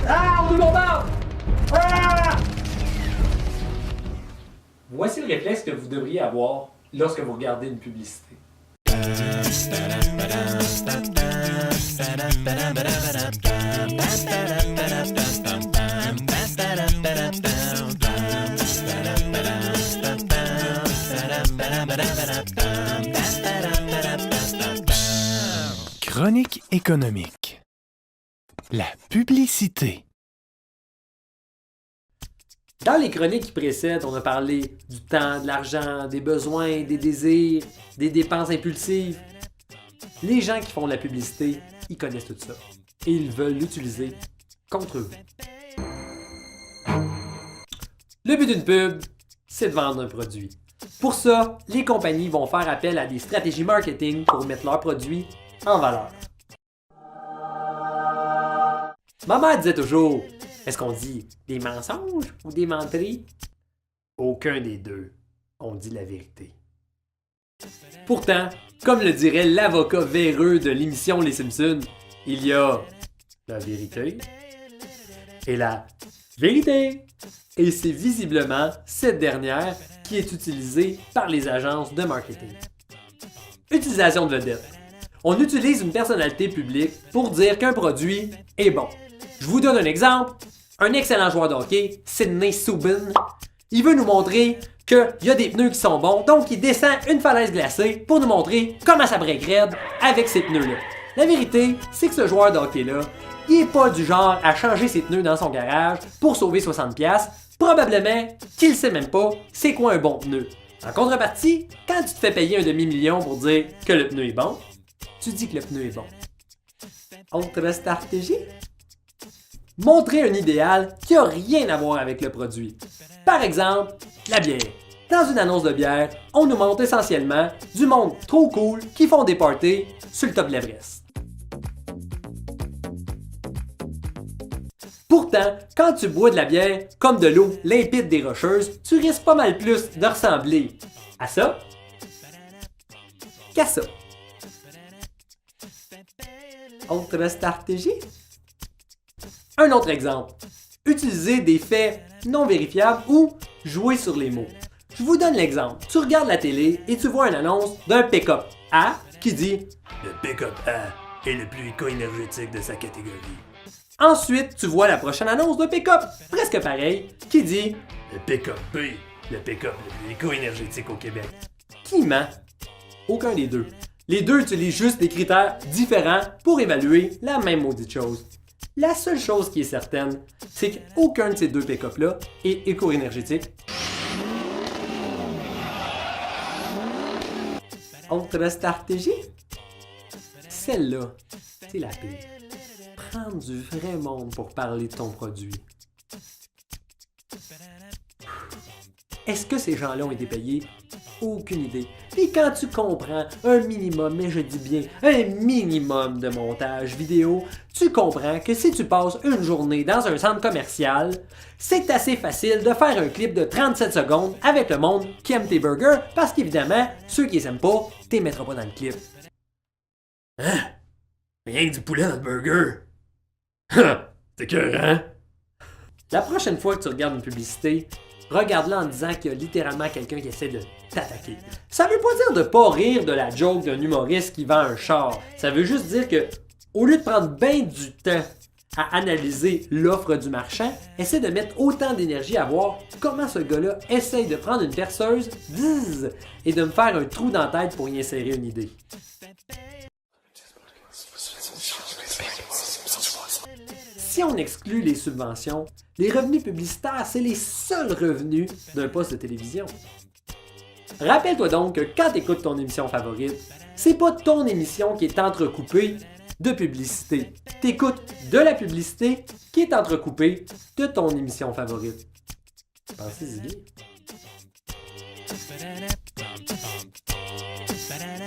Ah, on nous bombarde! Ah! Voici le réflexe que vous devriez avoir lorsque vous regardez une publicité. Chronique économique. La publicité. Dans les chroniques qui précèdent, on a parlé du temps, de l'argent, des besoins, des désirs, des dépenses impulsives. Les gens qui font de la publicité, ils connaissent tout ça. Et ils veulent l'utiliser contre vous. Le but d'une pub, c'est de vendre un produit. Pour ça, les compagnies vont faire appel à des stratégies marketing pour mettre leurs produits en valeur. Ma mère disait toujours, est-ce qu'on dit des mensonges ou des menteries? Aucun des deux. On dit la vérité. Pourtant, comme le dirait l'avocat véreux de l'émission Les Simpsons, il y a la vérité et la vérité. Et c'est visiblement cette dernière qui est utilisée par les agences de marketing. Utilisation de vedette. On utilise une personnalité publique pour dire qu'un produit est bon. Je vous donne un exemple. Un excellent joueur de hockey, Sidney Subban, il veut nous montrer qu'il y a des pneus qui sont bons, donc il descend une falaise glacée pour nous montrer comment ça break raide avec ces pneus-là. La vérité, c'est que ce joueur de hockey-là, il est pas du genre à changer ses pneus dans son garage pour sauver 60$. Probablement qu'il sait même pas c'est quoi un bon pneu. En contrepartie, quand tu te fais payer un demi-million pour dire que le pneu est bon, tu dis que le pneu est bon. Autre stratégie? Montrer un idéal qui n'a rien à voir avec le produit. Par exemple, la bière. Dans une annonce de bière, on nous montre essentiellement du monde trop cool qui font des parties sur le top de l'Everest. Pourtant, quand tu bois de la bière comme de l'eau limpide des Rocheuses, tu risques pas mal plus de ressembler à ça qu'à ça. Autre stratégie? Un autre exemple. Utiliser des faits non vérifiables ou jouer sur les mots. Je vous donne l'exemple. Tu regardes la télé et tu vois une annonce d'un pick-up A qui dit « Le pick-up A est le plus éco-énergétique de sa catégorie ». Ensuite, tu vois la prochaine annonce d'un pick-up presque pareil qui dit « Le pick-up B, le pick-up le plus éco-énergétique au Québec ». Qui ment? Aucun des deux. Les deux utilisent juste des critères différents pour évaluer la même maudite chose. La seule chose qui est certaine, c'est qu'aucun de ces deux pick-up-là est éco-énergétique. Autre stratégie? Celle-là, c'est la pire. Prendre du vrai monde pour parler de ton produit. Est-ce que ces gens-là ont été payés? Aucune idée. Et quand tu comprends un minimum, mais je dis bien un minimum de montage vidéo, tu comprends que si tu passes une journée dans un centre commercial, c'est assez facile de faire un clip de 37 secondes avec le monde qui aime tes burgers, parce qu'évidemment, ceux qui les aiment pas, t'es mettras pas dans le clip. Hein? Rien que du poulet dans le burger. C'est écœurant. La prochaine fois que tu regardes une publicité, regarde-la en disant qu'il y a littéralement quelqu'un qui essaie de t'attaquer. Ça veut pas dire de pas rire de la joke d'un humoriste qui vend un char. Ça veut juste dire que, au lieu de prendre bien du temps à analyser l'offre du marchand, essaie de mettre autant d'énergie à voir comment ce gars-là essaye de prendre une perceuse et de me faire un trou dans la tête pour y insérer une idée. Si on exclut les subventions, les revenus publicitaires, c'est les seuls revenus d'un poste de télévision. Rappelle-toi donc que quand tu écoutes ton émission favorite, c'est pas ton émission qui est entrecoupée de publicité. Tu écoutes de la publicité qui est entrecoupée de ton émission favorite. Pensez-y bien. Ba-da-da.